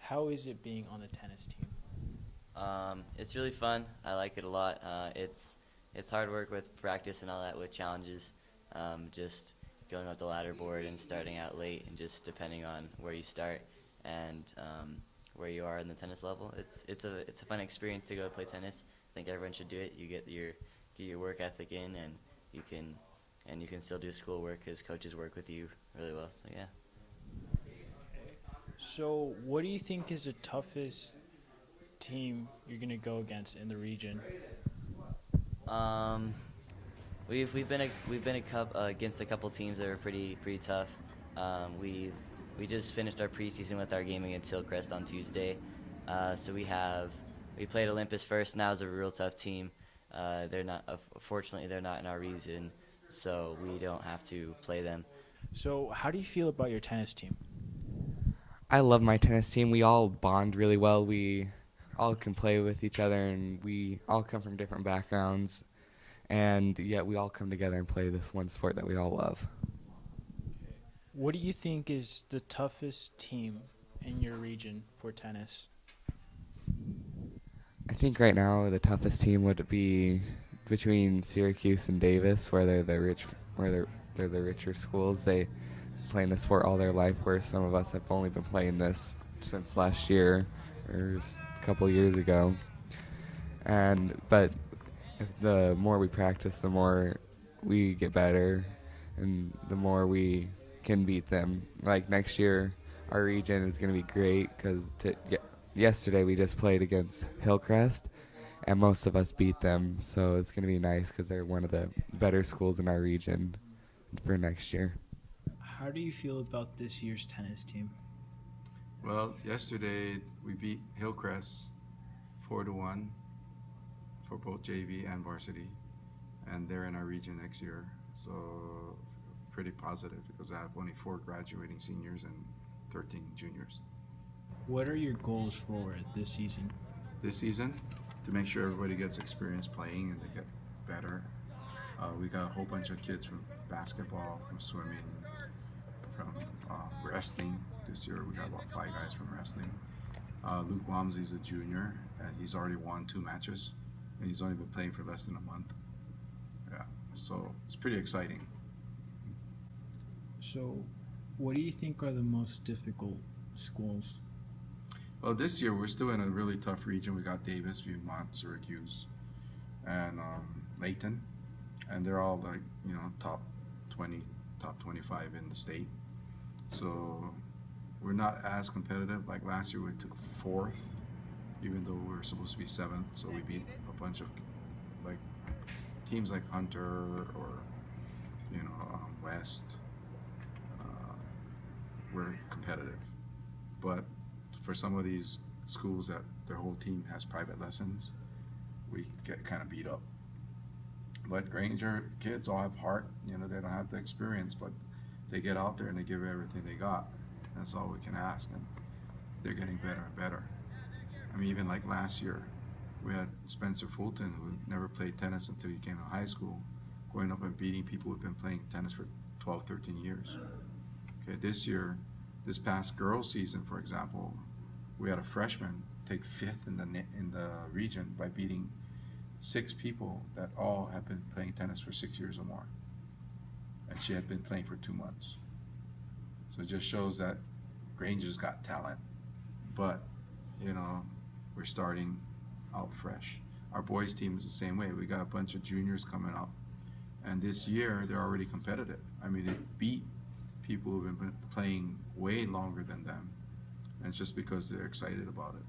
How is it being on the tennis team? It's really fun. I like it a lot. It's hard work with practice and all that with challenges. Just going up the ladder board and starting out late, and just depending on where you start and where you are in the tennis level. It's a fun experience to go play tennis. I think everyone should do it. You get your work ethic in, and you can you can still do schoolwork because coaches work with you really well. So yeah. So, what do you think is the toughest team you're going to go against in the region? Um, we've been against a couple teams that are pretty tough. We just finished our preseason with our game against Hillcrest on Tuesday. So we played Olympus first. Now is a real tough team. They're not fortunately they're not in our region, so we don't have to play them. So, how do you feel about your tennis team? I love my tennis team. We all bond really well. We all can play with each other, and we all come from different backgrounds, and yet we all come together and play this one sport that we all love. What do you think is the toughest team in your region for tennis? I think right now the toughest team would be between Syracuse and Davis, where they're the richer schools. They playing the sport all their life, where some of us have only been playing this since last year or a couple years ago. But if the more we practice, the more we get better, and the more we can beat them. Like next year, our region is going to be great because yesterday we just played against Hillcrest, and most of us beat them. So it's going to be nice because they're one of the better schools in our region for next year. How do you feel about this year's tennis team? Well, yesterday we beat Hillcrest 4-1 for both JV and varsity, and they're in our region next year. So pretty positive because I have only 4 graduating seniors and 13 juniors. What are your goals for this season? This season, to make sure everybody gets experience playing and they get better, we got a whole bunch of kids from basketball, from swimming, from wrestling. This year we got about 5 guys from wrestling. Luke Wamsley's a junior, and he's already won 2 matches, and he's only been playing for less than a month. Yeah, so it's pretty exciting. So, what do you think are the most difficult schools? Well, this year we're still in a really tough region. We got Davis, Viewmont, Syracuse, and Layton, and they're all like top 20, top 25 in the state. So we're not as competitive. Like last year, we took fourth, even though we were supposed to be seventh. So we beat a bunch of like teams like Hunter or West. We're competitive, but for some of these schools that their whole team has private lessons, we get kind of beat up. But Granger kids all have heart. They don't have the experience, but they get out there and they give everything they got. That's all we can ask, and they're getting better and better. I mean, even like last year, we had Spencer Fulton, who never played tennis until he came to high school, going up and beating people who've been playing tennis for 12, 13 years. Okay, this year, this past girls' season, for example, we had a freshman take fifth in the region by beating 6 people that all have been playing tennis for 6 years or more, and she had been playing for 2 months. So it just shows that Granger's got talent, but we're starting out fresh. Our boys team is the same way. We got a bunch of juniors coming up, and this year they're already competitive. I mean, they beat people who've been playing way longer than them, and it's just because they're excited about it.